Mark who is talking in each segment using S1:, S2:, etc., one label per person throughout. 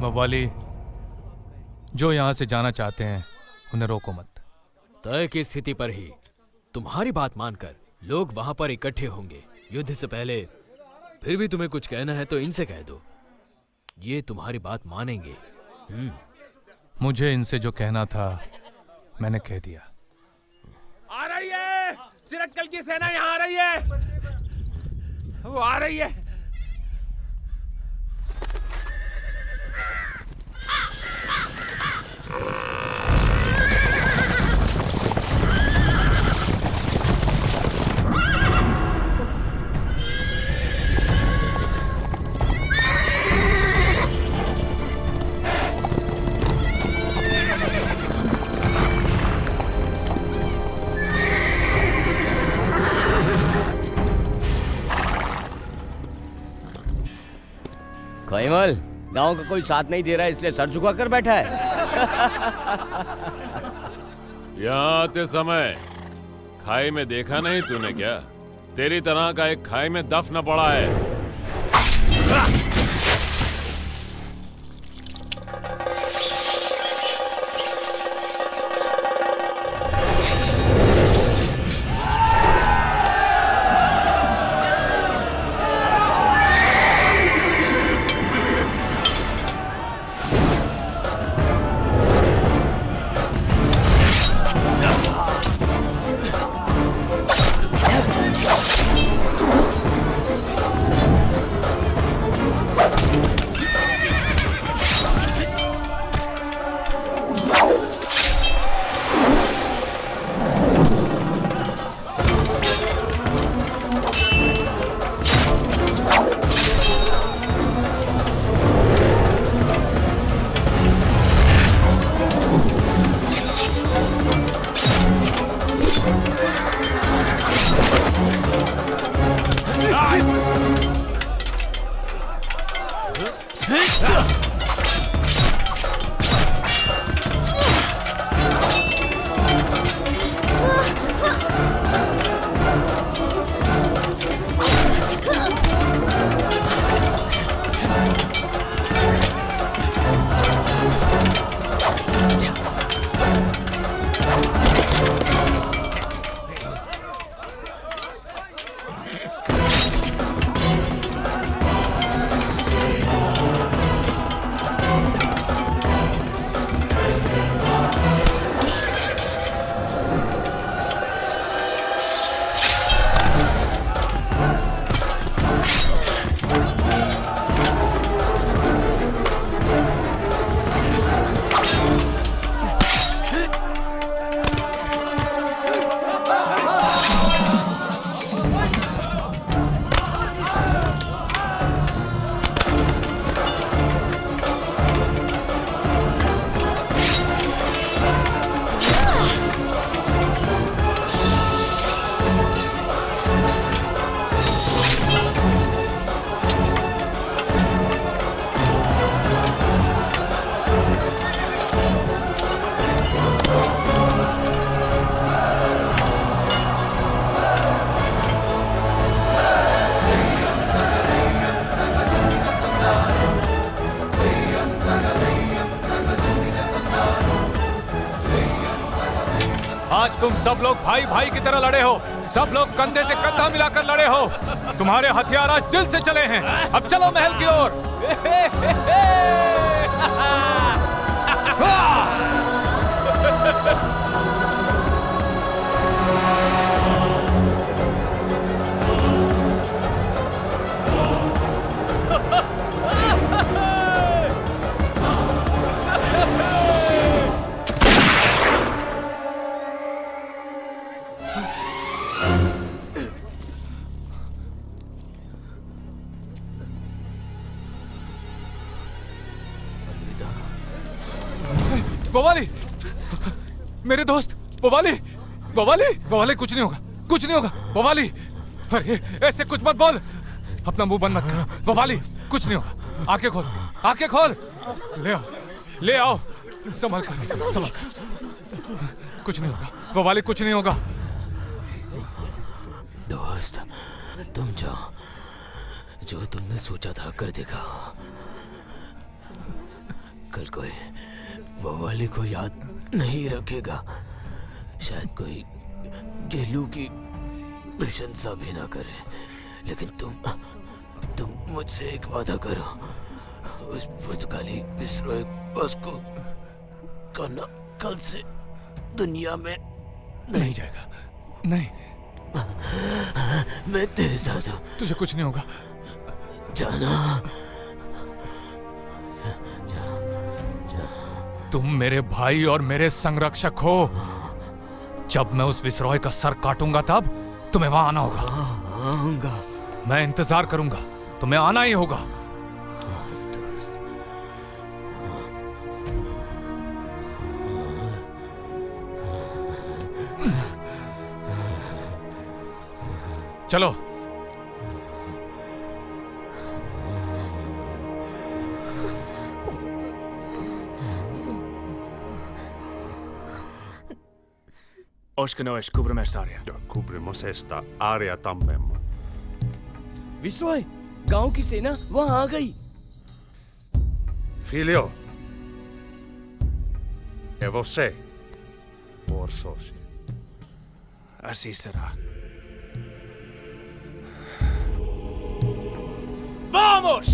S1: मवाली, जो यहाँ से जाना चाहते हैं उन्हें रोको मत।
S2: तय की स्थिति पर ही तुम्हारी बात मानकर लोग वहां पर इकट्ठे होंगे युद्ध से पहले। फिर भी तुम्हें कुछ कहना है तो इनसे कह दो, ये तुम्हारी बात मानेंगे।
S1: मुझे इनसे जो कहना था मैंने कह दिया।
S3: आ रही है, चिरक्कल की सेना यहाँ आ रही है, वो आ रही है।
S4: कैमल, गांव का कोई साथ नहीं दे रहा है इसलिए सर झुका कर बैठा है।
S5: यहाँ आते समय खाई में देखा नहीं तूने क्या? तेरी तरह का एक खाई में दफन पड़ा है।
S1: आज तुम सब लोग भाई भाई की तरह लड़े हो, सब लोग कंधे से कंधा मिलाकर लड़े हो। तुम्हारे हथियार आज दिल से चले हैं। अब चलो महल की ओर। बवाली, मेरे दोस्त बवाली, बवाली, बवाली, कुछ नहीं होगा, कुछ नहीं होगा बवाली। अरे ऐसे कुछ मत बोल, अपना मुंह बंद मत कर बवाली, कुछ नहीं होगा। आंखें खोल, आंखें खोल, ले आओ, ले आओ, संभल कर, संभल कर, कुछ नहीं होगा बवाली, कुछ नहीं होगा।
S2: दोस्त, तुम जो तुमने सोचा था कर देखा। कल कोई बवाली को याद नहीं रखेगा, शायद कोई गेलू की प्रशंसा भी ना करे, लेकिन तुम मुझसे एक वादा करो, उस पुर्तगाली विसरोए बॉस को करना कल से दुनिया में
S1: नहीं जाएगा, नहीं।
S2: मैं तेरे साथ हूँ।
S1: तुझे कुछ नहीं होगा।
S2: जाना।
S1: तुम मेरे भाई और मेरे संरक्षक हो। जब मैं उस विसरॉय का सर काटूंगा तब तुम्हें वहां आना होगा।
S2: आऊंगा।
S1: मैं इंतजार करूंगा, तुम्हें आना ही होगा। चलो।
S3: Oshkanoesh Kubramersaria.
S6: Cubrimos esta área también.
S4: विसरॉय, गांव की सेना वहां आ गई।
S6: Filho, é você, Orsos.
S3: Assim será. Vamos!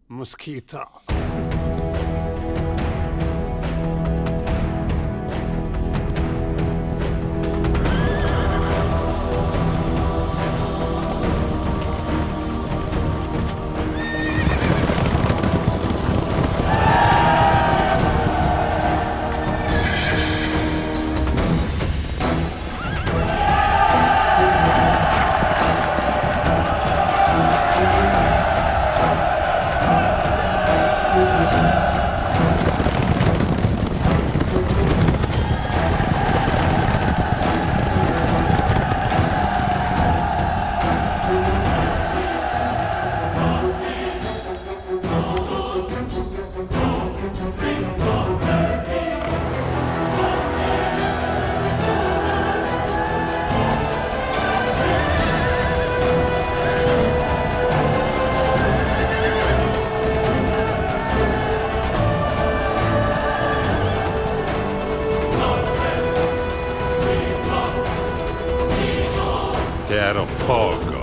S6: Mosquita. Quero fogo.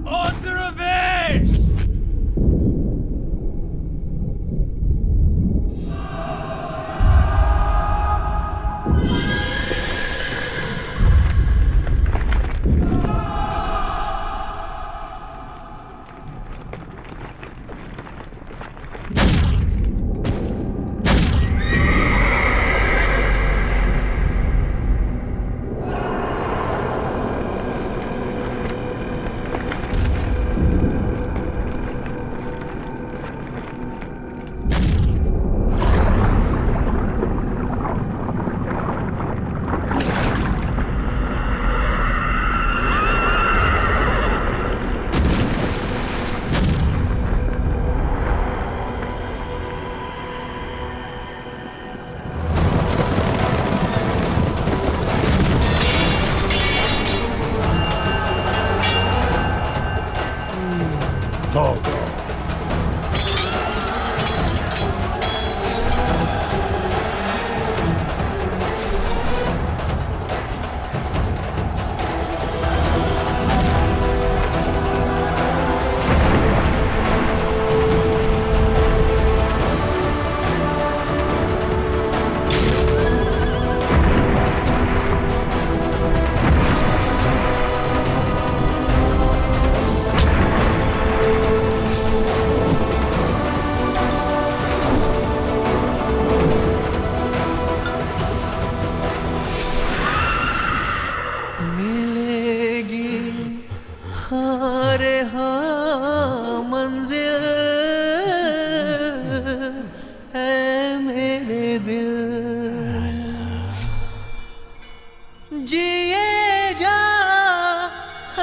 S3: Outra vez!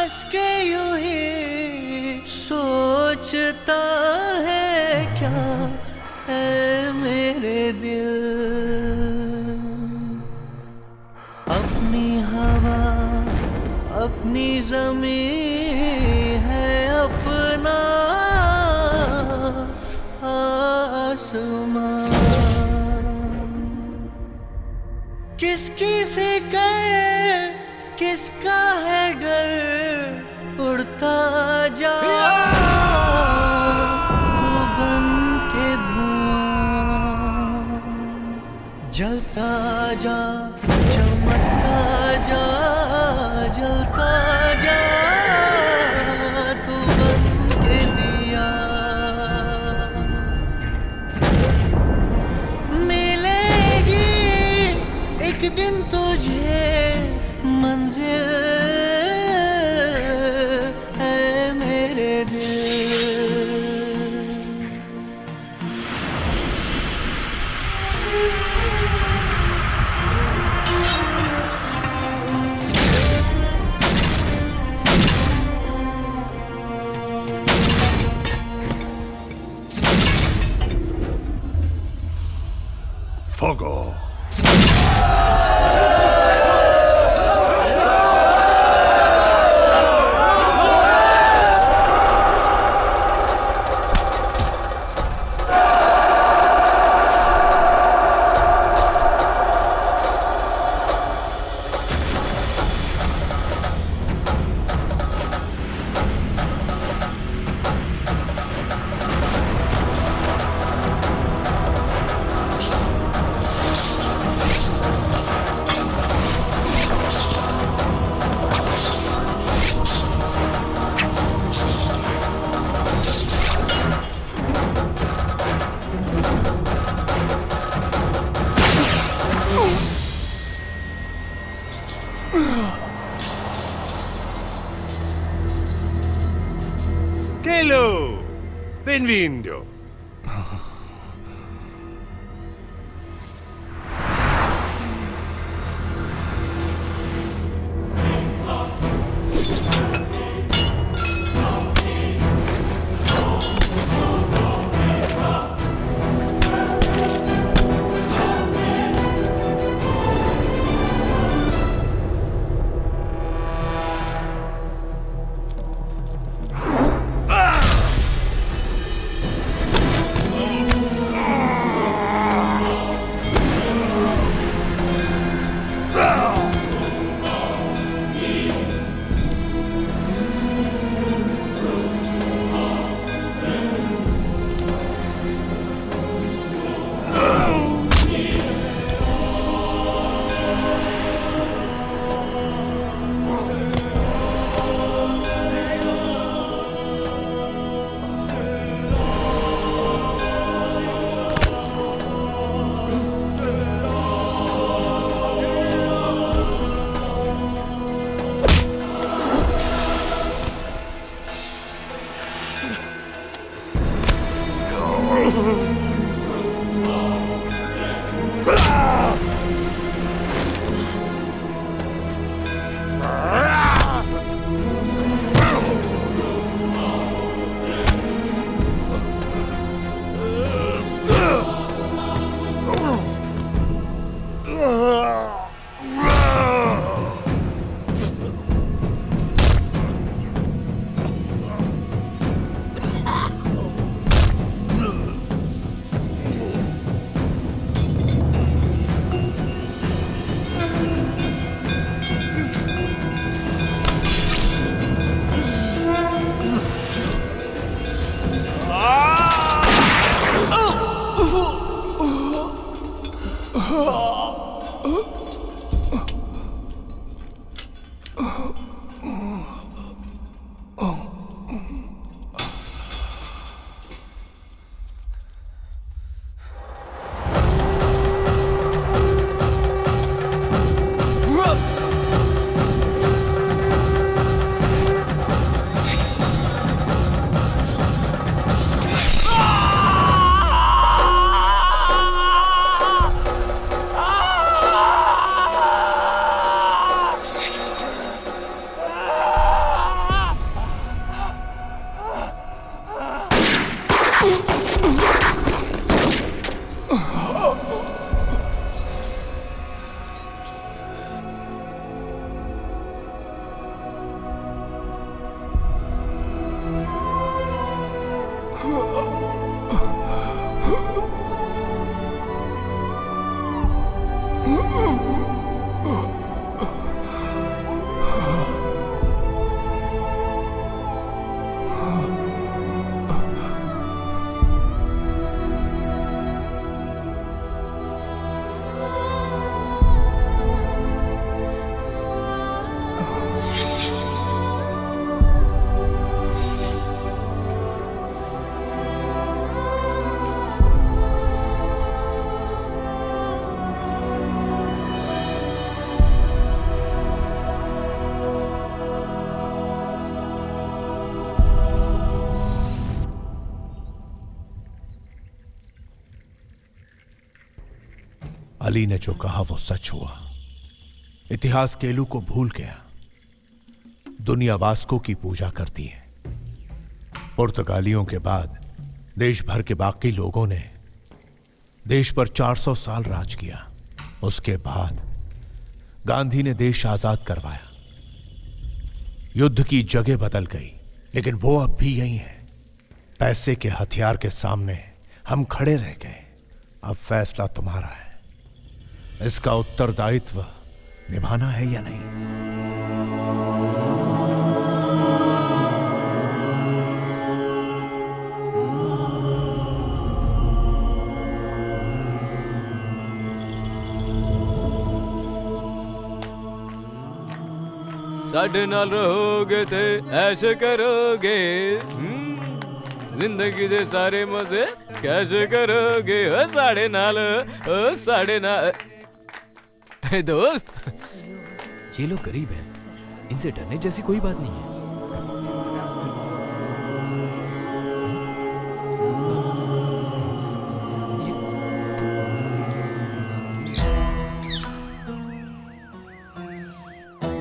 S7: हंस के यूं ही सोचता है क्या है मेरे दिल। अपनी हवा अपनी जमीन है अपना आसमां। किसकी फिक्र किसका है डर उड़ता जा तू बन के धुआं। जलता जा चमकता जा जलता जा तू बन के दिया। मिलेगी एक दिन तुझे मंजिल है मेरे दिल।
S6: Fogo. Hello, benvenuto. अली ने जो कहा वो सच हुआ। इतिहास केलू को भूल गया। दुनिया वास्को की पूजा करती है। पुर्तगालियों के बाद देश भर के बाकी लोगों ने देश पर 400 साल राज किया। उसके बाद गांधी ने देश आजाद करवाया। युद्ध की जगह बदल गई, लेकिन वो अब भी यही है। पैसे के हथियार के सामने हम खड़े रह गए। अब फैसला तुम्हारा है। इसका उत्तरदायित्व निभाना है या नहीं?
S2: साढ़े नाल रहोगे थे ऐसे करोगे, जिंदगी दे सारे मजे कैसे करोगे। ओ साढ़े नाल, ओ साढ़े नाल। दोस्त, ये लोग गरीब हैं, इनसे डरने जैसी कोई बात नहीं है।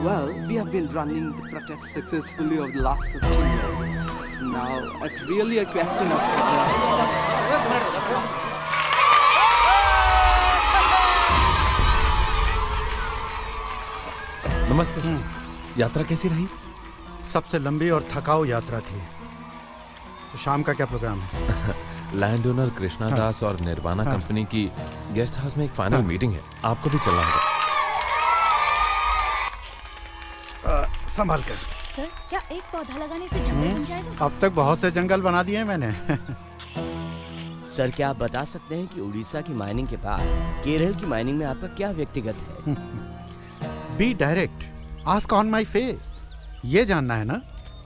S8: Well, we have been running the protest successfully over the last 15 years. Now, it's really a question of...
S3: नमस्ते सर। यात्रा कैसी रही?
S9: सबसे लंबी और थकाऊ यात्रा थी। तो शाम का क्या प्रोग्राम है?
S3: लैंड ओनर कृष्णा दास और निर्वाणा कंपनी की गेस्ट हाउस में एक फाइनल मीटिंग है। आपको भी चलना होगा।
S9: संभाल कर।
S10: सर, क्या एक पौधा लगाने से जंगल बन जाएगा?
S9: अब तक बहुत से जंगल बना दिए हैं मैंने।
S4: सर, क्या आप बता सकते हैं कि उड़ीसा की माइनिंग के बाद केरल की माइनिंग में आपका क्या व्यक्तिगत है?
S9: Be direct, ask on my face. ये जानना है ना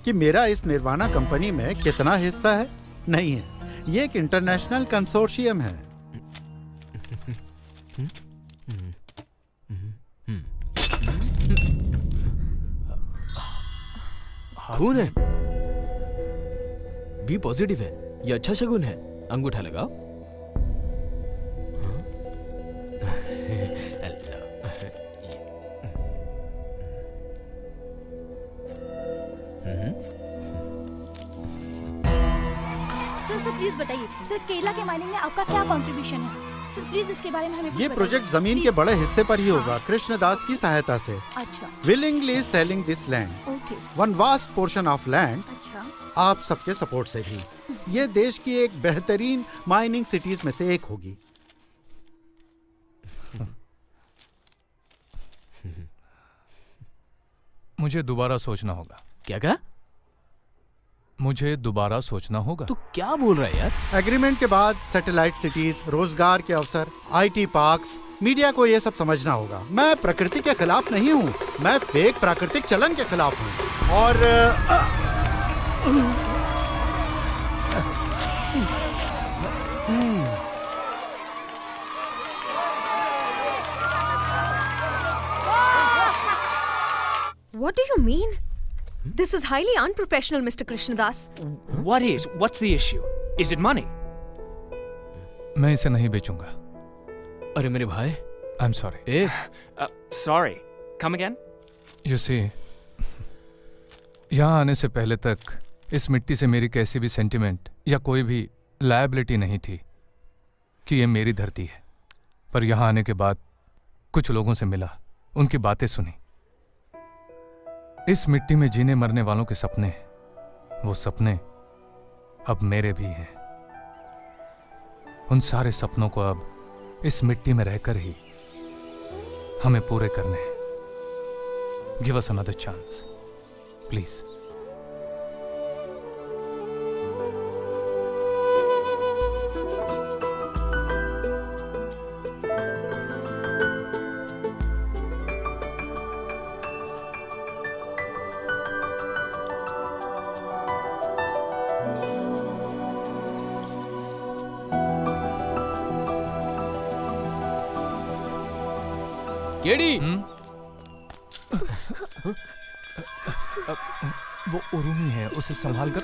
S9: कि मेरा इस निर्वाणा कंपनी में कितना हिस्सा है? नहीं है, ये एक इंटरनेशनल कंसोर्शियम है।
S2: खून है, बी पॉजिटिव है, ये अच्छा शगुन है। अंगूठा लगाओ।
S10: सर प्लीज बताइए, सर केला के माइनिंग में आपका क्या कंट्रीब्यूशन है? सर प्लीज इसके बारे में हमें कुछ
S9: ये
S10: बताइए।
S9: प्रोजेक्ट जमीन के बड़े हिस्से पर ही होगा, कृष्णदास की सहायता से।
S10: अच्छा,
S9: willingly selling this land,
S10: okay,
S9: one vast portion of land.
S10: अच्छा,
S9: आप सबके सपोर्ट से भी ये देश की एक बेहतरीन माइनिंग सिटीज में से एक होगी।
S1: मुझे दोबारा सोचना होगा।
S2: क्या कहा?
S1: मुझे दोबारा सोचना होगा।
S2: तू क्या बोल रहा है यार?
S9: एग्रीमेंट के बाद सैटेलाइट सिटीज, रोजगार के अवसर, आईटी पार्क्स, मीडिया को ये सब समझना होगा। मैं प्रकृति के खिलाफ नहीं हूँ, मैं फेक प्राकृतिक चलन के खिलाफ हूँ। और
S10: What do you mean? This is highly unprofessional, Mr. Krishnadas.
S11: What's the issue? Is it money?
S1: मैं इसे नहीं बेचूंगा।
S2: अरे मेरे भाई,
S1: I am sorry.
S11: Sorry. Come again?
S1: You see, यहाँ आने से पहले तक इस मिट्टी से मेरी कैसी भी सेंटिमेंट या कोई भी लायबिलिटी नहीं थी कि ये मेरी धरती है। पर यहाँ आने के बाद कुछ लोगों से मिला, उनकी बातें सुनी। इस मिट्टी में जीने मरने वालों के सपने, वो सपने अब मेरे भी हैं। उन सारे सपनों को अब इस मिट्टी में रहकर ही हमें पूरे करने हैं। Give us another chance please.
S2: KD,
S1: वो उरुमी है, उसे संभाल कर।